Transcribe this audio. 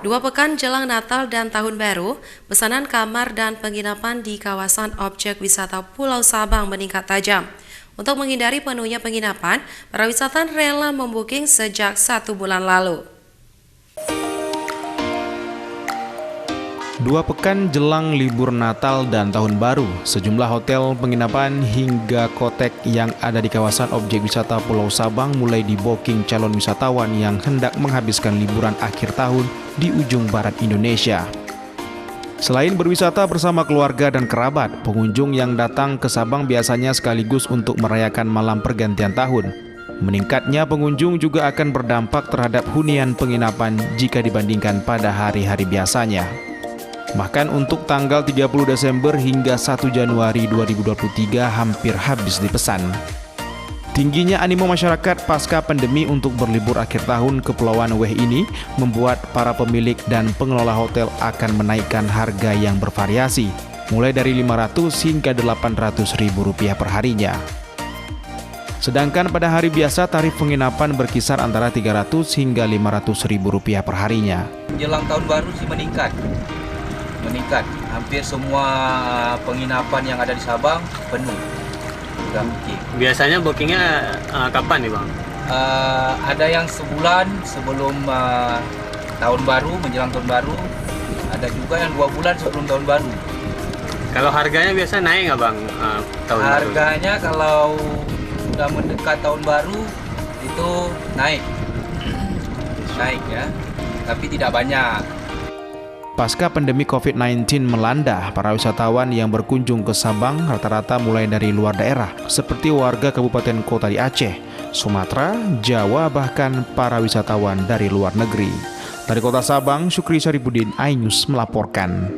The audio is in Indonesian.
2 pekan jelang Natal dan Tahun Baru, pesanan kamar dan penginapan di kawasan objek wisata Pulau Sabang meningkat tajam. Untuk menghindari penuhnya penginapan, para wisatawan rela membooking sejak 1 bulan lalu. 2 pekan jelang libur Natal dan Tahun Baru, sejumlah hotel, penginapan hingga kotek yang ada di kawasan objek wisata Pulau Sabang mulai di-booking calon wisatawan yang hendak menghabiskan liburan akhir tahun di ujung barat Indonesia. Selain berwisata bersama keluarga dan kerabat, pengunjung yang datang ke Sabang biasanya sekaligus untuk merayakan malam pergantian tahun. Meningkatnya pengunjung juga akan berdampak terhadap hunian penginapan jika dibandingkan pada hari-hari biasanya. Bahkan untuk tanggal 30 Desember hingga 1 Januari 2023 hampir habis dipesan. Tingginya animo masyarakat pasca pandemi untuk berlibur akhir tahun ke Kepulauan Weh ini membuat para pemilik dan pengelola hotel akan menaikkan harga yang bervariasi, mulai dari Rp500 hingga Rp800.000 per harinya. Sedangkan pada hari biasa tarif penginapan berkisar antara Rp300 hingga Rp500.000 per harinya. Jelang tahun baru sih meningkat. Hampir semua penginapan yang ada di Sabang penuh. Biasanya bookingnya kapan nih Bang? Ada yang sebulan sebelum tahun baru, menjelang tahun baru. Ada juga yang 2 bulan sebelum tahun baru. Kalau harganya biasa naik nggak Bang Harganya kalau sudah mendekat tahun baru itu naik ya, tapi tidak banyak. Pasca pandemi COVID-19 melanda, para wisatawan yang berkunjung ke Sabang rata-rata mulai dari luar daerah, seperti warga kabupaten kota di Aceh, Sumatera, Jawa, bahkan para wisatawan dari luar negeri. Dari kota Sabang, Syukri Saripudin, iNews melaporkan.